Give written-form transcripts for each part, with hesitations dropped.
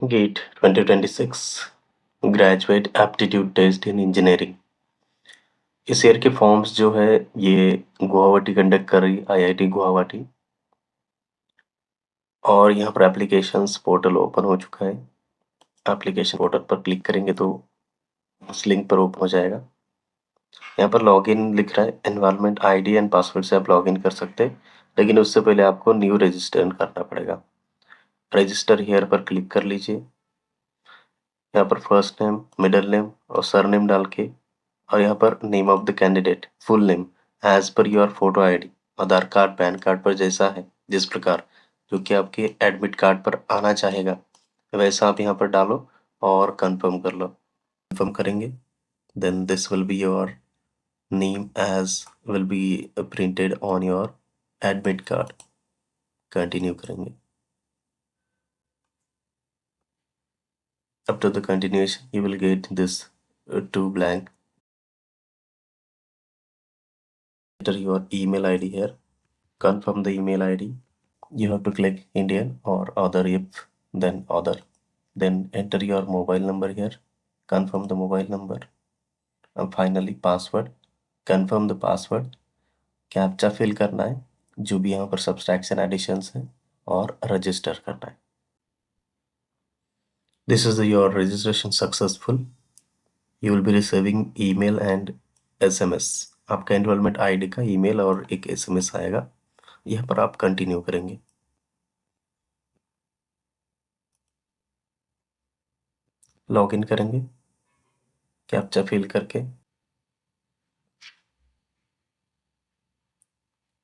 Gate 2026 graduate aptitude test in engineering. इस year के forms जो है ये गुवाहाटी कंडक्ट कर रही आईआईटी गुवाहाटी, और यहाँ पर एप्लीकेशंस पोर्टल ओपन हो चुका है। एप्लीकेशन पोर्टल पर क्लिक करेंगे तो उस लिंक पर ओपन हो जाएगा। यहाँ पर लॉगिन लिख रहा है, एनवायरनमेंट आईडी एंड पासवर्ड से आप लॉगिन कर सकते हैं, लेकिन उससे पहले आपको न्यू रजिस्टर करना पड़ेगा। रजिस्टर हियर पर क्लिक कर लीजिए। यहाँ पर फर्स्ट नेम, मिडिल नेम और सरनेम डाल के, और यहाँ पर name of the candidate full name as per your photo ID, Aadhaar card PAN card पर जैसा है, जिस प्रकार जो कि आपके एडमिट कार्ड पर आना चाहेगा वैसा आप यहाँ पर डालो और कंफर्म कर लो। कंफर्म करेंगे then this will be your name as will be printed on your admit card. Continue करेंगे। After the continuation you will get this two blank. Enter your email ID here. Confirm the email ID. You have to click Indian or other if then other. Then enter your mobile number here. Confirm the mobile number. And finally password. Confirm the password. Captcha fill करना है जो भी यहाँ पर subtraction editions है, और register करना है। This is your registration successful. You will be receiving email and SMS. आपका एनरोलमेंट आईडी का ईमेल और एक एसएमएस आएगा। यहाँ पर आप कंटिन्यू करेंगे। लॉगिन करेंगे कैप्चा फिल करके।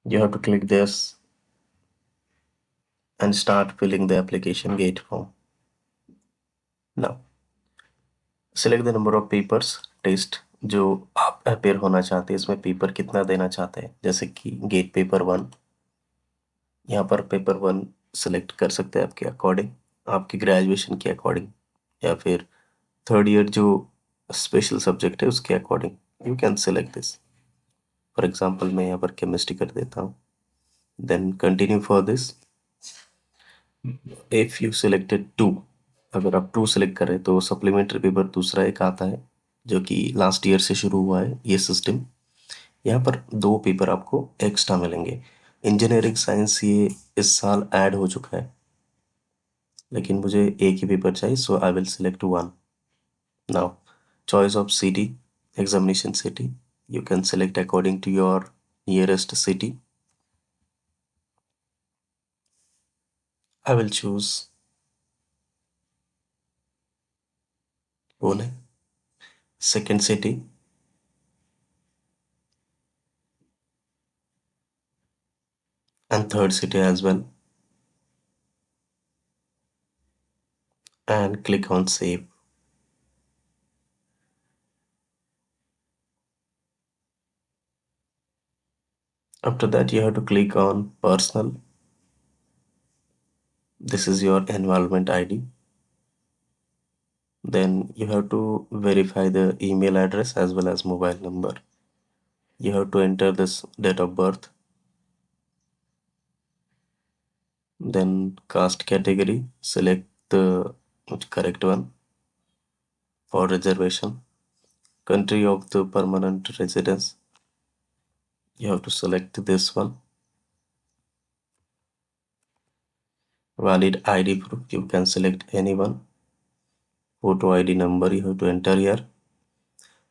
You have to click this and start filling the application gate form. Now select the number of papers test जो आप अपेयर होना चाहते हैं, इसमें पेपर कितना देना चाहते हैं। जैसे कि गेट पेपर 1, यहाँ पर पेपर 1 सिलेक्ट कर सकते हैं आपके अकॉर्डिंग, आपकी ग्रेजुएशन के अकॉर्डिंग, या फिर थर्ड ईयर जो स्पेशल सब्जेक्ट है उसके according you can select this. For example मैं यहाँ पर केमिस्ट्री कर देता हूँ। Then continue for this. If you selected 2, अगर आप 2 सेलेक्ट करें तो सप्लीमेंट्री पेपर दूसरा एक आता है जो कि लास्ट ईयर से शुरू हुआ है ये सिस्टम। यहाँ पर 2 पेपर आपको एक्स्ट्रा मिलेंगे। इंजीनियरिंग साइंस ये इस साल ऐड हो चुका है, लेकिन मुझे एक ही पेपर चाहिए, so I will select 1। Now choice of city, examination city, you can select according to your nearest city. I will choose Pune. Second city, and third city as well, and click on save. After that you have to click on personal. This is your enrollment ID. Then you have to verify the email address as well as mobile number. You have to enter this date of birth. Then caste category, select the correct one for reservation. Country of the permanent residence, you have to select this one. Valid ID proof, you can select any one. Photo ID number you have to enter here.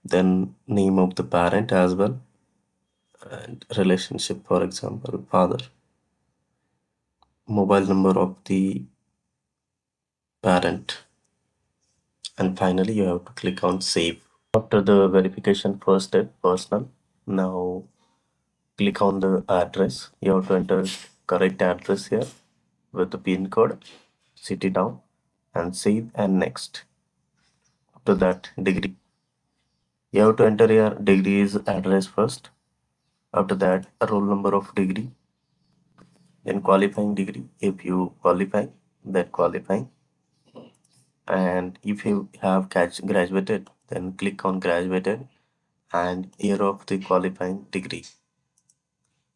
Then name of the parent as well, and relationship, for example father. Mobile number of the parent, and finally you have to click on save. After the verification first step, personal, now click on the address. You have to enter correct address here with the pin code, city down, and save and next. After that, degree. You have to enter your degree's address first. After that, a roll number of degree. Then qualifying degree. If you qualify, that qualifying. And if you have graduated, then click on graduated and year of the qualifying degree.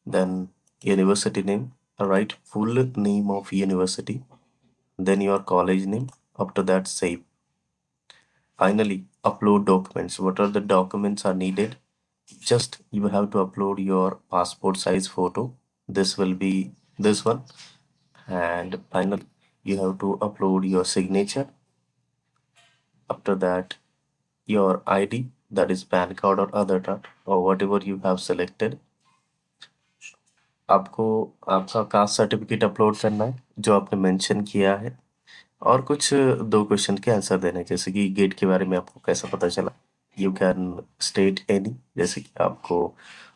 Then university name. Write full name of university. Then your college name After that, save. Finally, upload documents. What are the documents are needed? Just you have to upload your passport size photo. This will be this one. And finally, you have to upload your signature. After that, your ID, that is PAN card or Aadhaar card or whatever you have selected. आपको आपका caste certificate upload करना है जो आपने mention किया है और कुछ दो क्वेश्चन के आंसर देने हैं, जैसे कि गेट के बारे में आपको कैसा पता चला। यू कैन स्टेट एनी, जैसे कि आपको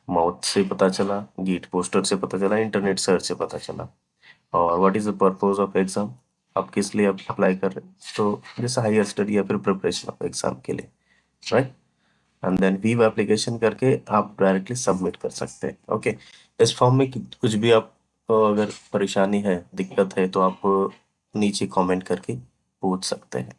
माउथ से पता चला, गेट पोस्टर से पता चला, इंटरनेट सर्च से पता चला। और what is the purpose of exam, आप किस लिए आप अप्लाई कर रहे हैं, तो जैसे हायर स्टडी या फिर प्रिपरेशन ऑफ एग्जाम के लिए, राइट। एंड देन वीव एप्लीकेशन करके आप डायरेक्टली सबमिट कर सकते हैं। ओके, इस फॉर्म में कुछ भी आप अगर परेशानी है, दिक्कत है, तो आप नीचे कमेंट करके पूछ सकते हैं।